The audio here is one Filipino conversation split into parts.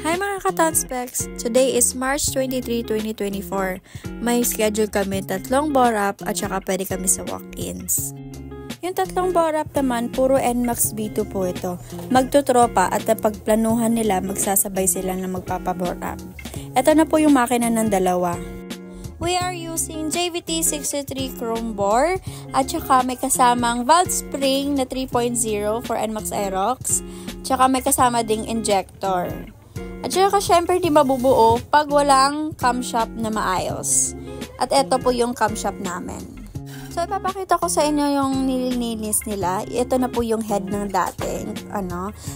Hi mga ka-Totspecs! Today is March 23, 2024. May schedule kami 3 bore up at saka pwede kami sa walk-ins. Yung 3 bore up naman, puro NMAX B2 po ito. Magtutropa at pagplanuhan nila, magsasabay sila na magpapabore up. Ito na po yung makina ng dalawa. We are using JVT 63 Chrome bore at saka may kasamang valve spring na 3.0 for NMAX Aerox. Tsaka may kasama ding injector. At saka syempre di mabubuo pag walang camshaft na maayos. At ito po yung camshaft namin. So ipapakita ko sa inyo yung nililinis nila. Ito na po yung head ng dating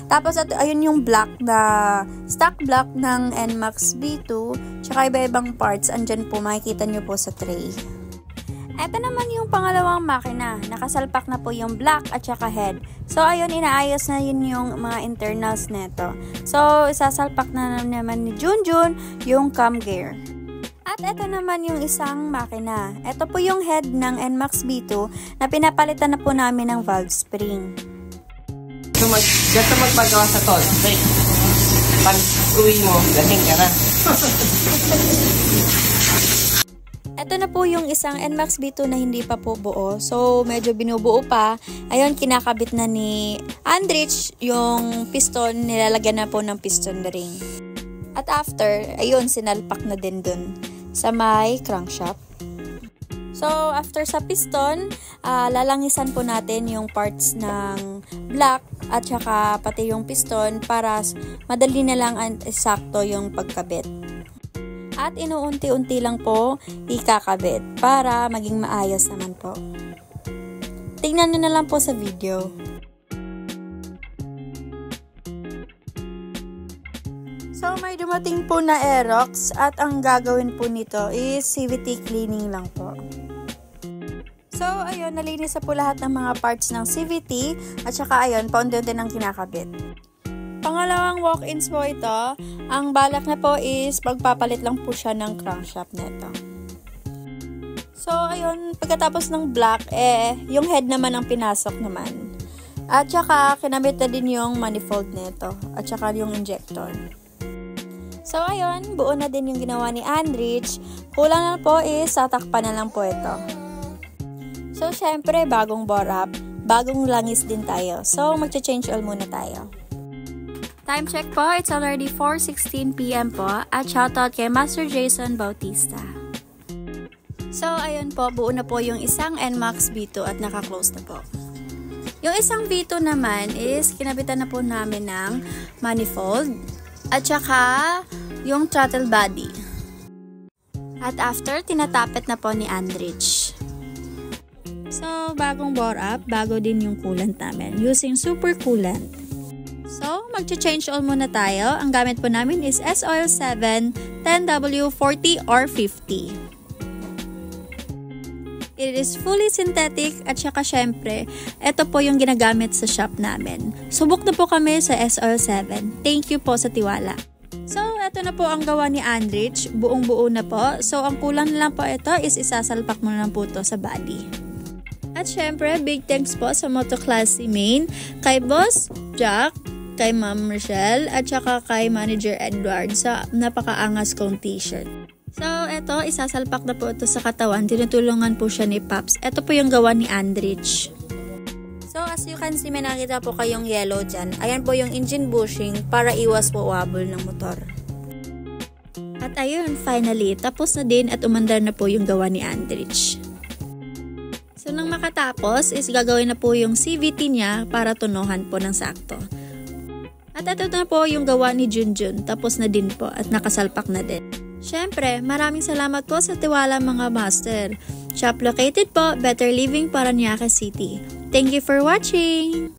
Tapos ito, ayun yung black na stock black ng NMAX B2. Tsaka iba-ibang parts andyan po, makikita nyo po sa tray. Ito naman yung pangalawang makina. Nakasalpak na po yung black at saka head. So, ayun, inaayos na yun yung mga internals neto. So, isasalpak na naman ni Junjun yung cam gear. At ito naman yung isang makina. Ito po yung head ng NMAX B2 na pinapalitan na po namin ng valve spring. So, just magpagawa sa tol. Pag uwi mo, lasing ka na. Ito na po yung isang NMAX B2 na hindi pa po buo. So, medyo binubuo pa. Ayun, kinakabit na ni Andrich yung piston. Nilalagyan na po ng piston ring. At after, ayun, sinalpak na din dun sa may crankshaft. So, after sa piston, lalangisan po natin yung parts ng black at saka pati yung piston para madali na lang sakto yung pagkabit. At inuunti-unti lang po ikakabit para maging maayos naman po. Tingnan nyo na lang po sa video. So may dumating po na Aerox at ang gagawin po nito is CVT cleaning lang po. So ayun, nalinis na po lahat ng mga parts ng CVT at saka ayun, paunti-unti nang kinakabit. Pangalawang walk-ins po ito. Ang balak na po is magpapalit lang po siya ng crankshaft nito. So, ayun, pagkatapos ng black, yung head naman ang pinasok naman. At saka, kinamit na din yung manifold nito. At saka yung injector. So, ayun, buo na din yung ginawa ni Andrich. Kulang na po is tatakpan na lang po ito. So, syempre, bagong bore up, bagong langis din tayo. So, magcha-change oil muna tayo. Time check po, it's already 4:16 PM po at shoutout kay Master Jason Bautista. So, ayun po, buo na po yung isang NMAX B2 at naka-close na po. Yung isang B2 naman is kinabitan na po namin ng manifold at saka yung throttle body. At after, tinatapet na po ni Andrich. So, bagong bore up, bago din yung coolant namin using super coolant. So, magcha-change oil muna tayo. Ang gamit po namin is S-Oil 7, 10W40 or 50. It is fully synthetic at saka syempre, ito po yung ginagamit sa shop namin. Subok na po kami sa S-Oil 7. Thank you po sa tiwala. So, ito na po ang gawa ni Andrich. Buong-buo na po. So, ang kulang na lang po ito is isasalpak muna lang po ito sa body. At syempre, big thanks po sa Motoclassy Main, kay Boss Jack, kay Ma'am Rochelle, at saka kay Manager Edward sa napakaangas kong t-shirt. So, eto, isasalpak na po ito sa katawan. Tinutulungan po siya ni Paps. Ito po yung gawa ni Andrich. So, as you can see, may nakita po kayong yellow dyan. Ayan po yung engine bushing para iwas po wobble ng motor. At ayun, finally, tapos na din at umandar na po yung gawa ni Andrich. So, nang makatapos, is gagawin na po yung CVT niya para tunuhan po ng sakto. At ito na po yung gawa ni Junjun. Tapos na din po at nakasalpak na din. Syempre, maraming salamat po sa tiwala mga master. Shop located po, Better Living, Parañaque City. Thank you for watching!